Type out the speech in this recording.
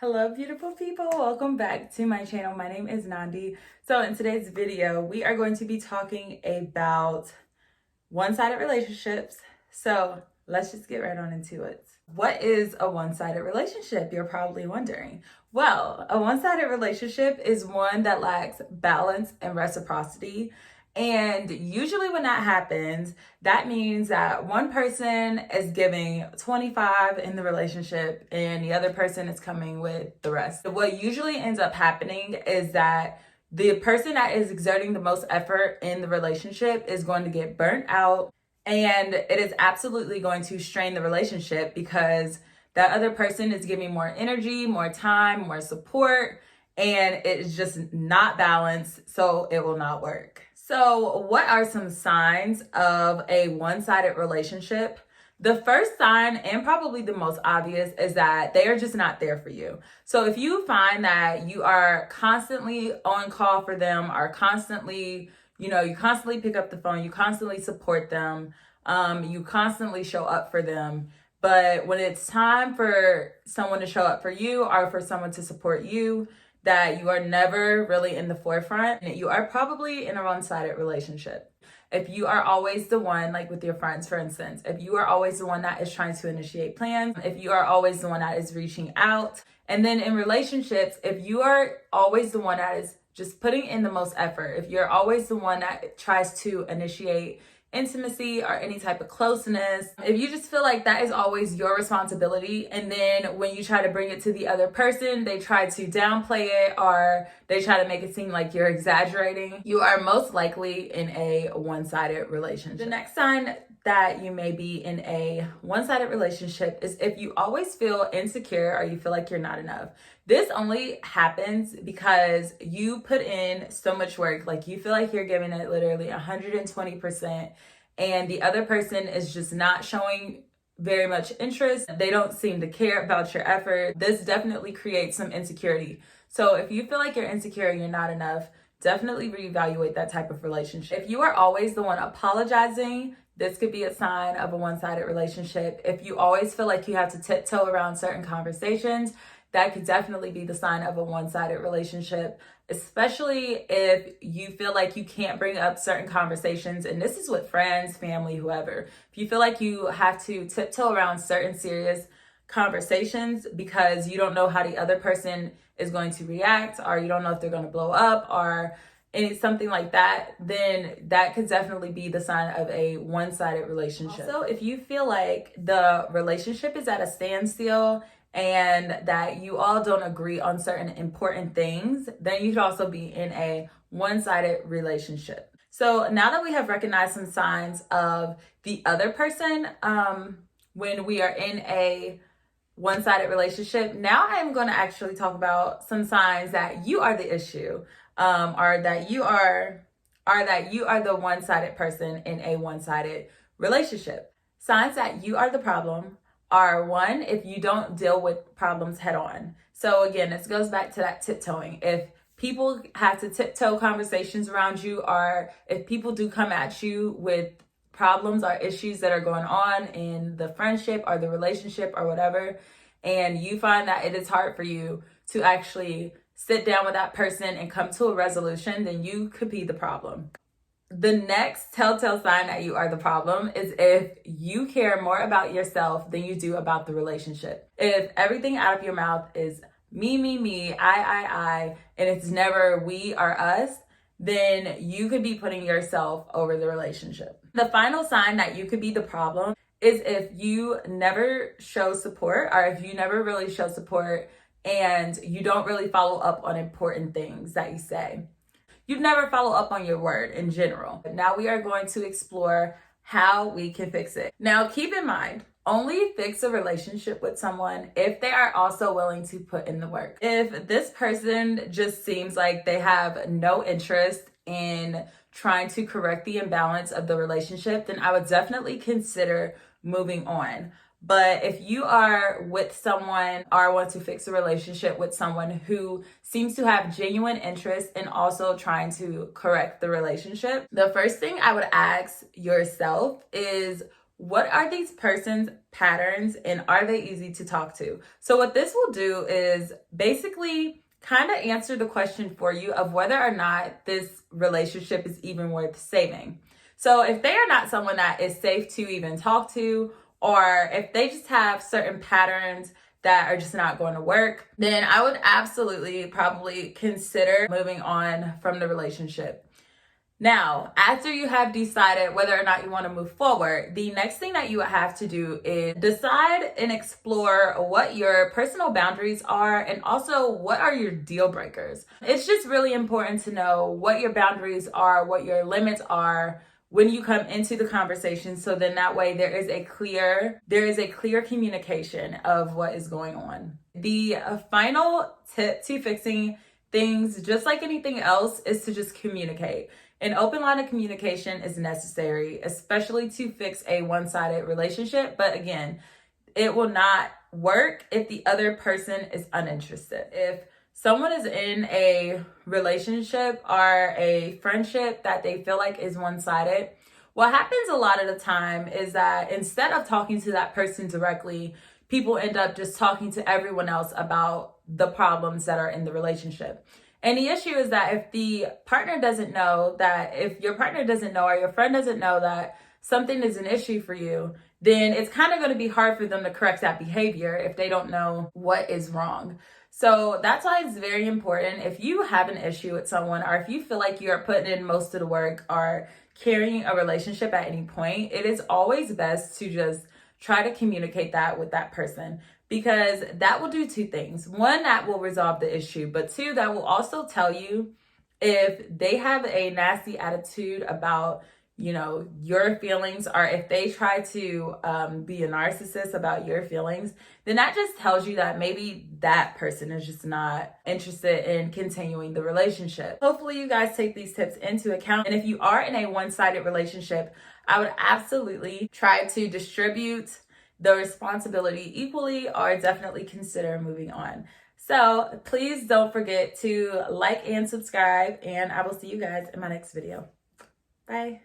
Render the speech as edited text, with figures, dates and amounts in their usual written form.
Hello, beautiful people. Welcome back to my channel. My name is Nandi. So in today's video, we are going to be talking about one-sided relationships. So let's just get right on into it. What is a one-sided relationship? You're probably wondering. Well, a one-sided relationship is one that lacks balance and reciprocity. And usually when that happens, that means that one person is giving 25 in the relationship and the other person is coming with the rest. What usually ends up happening is that the person that is exerting the most effort in the relationship is going to get burnt out, and it is absolutely going to strain the relationship because that other person is giving more energy, more time, more support, and it's just not balanced, so it will not work. So, what are some signs of a one-sided relationship? The first sign, and probably the most obvious, is that they are just not there for you. So if you find that you are constantly on call for them, are constantly, you constantly pick up the phone, you constantly support them, you constantly show up for them, but when it's time for someone to show up for you or for someone to support you, that you are never really in the forefront, you are probably in a one-sided relationship. If you are always the one, like with your friends, for instance, if you are always the one that is trying to initiate plans, if you are always the one that is reaching out, and then in relationships, if you are always the one that is just putting in the most effort, if you're always the one that tries to initiate intimacy or any type of closeness, if you just feel like that is always your responsibility, and then when you try to bring it to the other person, they try to downplay it or they try to make it seem like you're exaggerating, you are most likely in a one-sided relationship. The next sign that you may be in a one-sided relationship is if you always feel insecure or you feel like you're not enough. This only happens because you put in so much work, like you feel like you're giving it literally 120%, and the other person is just not showing very much interest. They don't seem to care about your effort. This definitely creates some insecurity. So if you feel like you're insecure, you're not enough, definitely reevaluate that type of relationship. If you are always the one apologizing, this could be a sign of a one-sided relationship. If you always feel like you have to tiptoe around certain conversations, that could definitely be the sign of a one-sided relationship, especially if you feel like you can't bring up certain conversations. And this is with friends, family, whoever. If you feel like you have to tiptoe around certain serious conversations because you don't know how the other person is going to react, or you don't know if they're going to blow up or something like that, then that could definitely be the sign of a one-sided relationship. Also, if you feel like the relationship is at a standstill and that you all don't agree on certain important things, then you could also be in a one-sided relationship. So now that we have recognized some signs of the other person, when we are in a one-sided relationship, now I'm going to actually talk about some signs that you are the issue, or that you are the one-sided person in a one-sided relationship. Signs that you are the problem are: one, if you don't deal with problems head on. So again, this goes back to that tiptoeing. If people have to tiptoe conversations around you, or if people do come at you with problems or issues that are going on in the friendship or the relationship or whatever, and you find that it is hard for you to actually sit down with that person and come to a resolution, then you could be the problem. The next telltale sign that you are the problem is if you care more about yourself than you do about the relationship. If everything out of your mouth is me, I, and it's never we or us, then you could be putting yourself over the relationship. The final sign that you could be the problem is if you never show support, or if you never really show support and you don't really follow up on important things that you say. You never follow up on your word in general. Now we are going to explore how we can fix it. Now keep in mind, only fix a relationship with someone if they are also willing to put in the work. If this person just seems like they have no interest in trying to correct the imbalance of the relationship, then I would definitely consider moving on. But if you are with someone or want to fix a relationship with someone who seems to have genuine interest in also trying to correct the relationship, the first thing I would ask yourself is, what are these person's patterns and are they easy to talk to? So what this will do is basically kind of answer the question for you of whether or not this relationship is even worth saving. So if they are not someone that is safe to even talk to, or if they just have certain patterns that are just not going to work, then I would absolutely probably consider moving on from the relationship. Now, after you have decided whether or not you want to move forward, the next thing that you have to do is decide and explore what your personal boundaries are and also what are your deal breakers. It's just really important to know what your boundaries are, what your limits are when you come into the conversation, so then that way there is a clear communication of what is going on. The final tip to fixing things, just like anything else, is to just communicate. An open line of communication is necessary, especially to fix a one-sided relationship. But again, it will not work if the other person is uninterested. If someone is in a relationship or a friendship that they feel like is one-sided, what happens a lot of the time is that instead of talking to that person directly, people end up just talking to everyone else about the problems that are in the relationship. And the issue is that if the partner doesn't know that, if your partner doesn't know or your friend doesn't know that something is an issue for you, then it's kind of going to be hard for them to correct that behavior if they don't know what is wrong. So that's why it's very important, if you have an issue with someone or if you feel like you're putting in most of the work or carrying a relationship at any point, it is always best to just try to communicate that with that person, because that will do two things. One, that will resolve the issue, but two, that will also tell you if they have a nasty attitude about, your feelings, or if they try to be a narcissist about your feelings, then that just tells you that maybe that person is just not interested in continuing the relationship. Hopefully you guys take these tips into account. And if you are in a one-sided relationship, I would absolutely try to distribute the responsibility equally, or definitely consider moving on. So please don't forget to like and subscribe, and I will see you guys in my next video. Bye.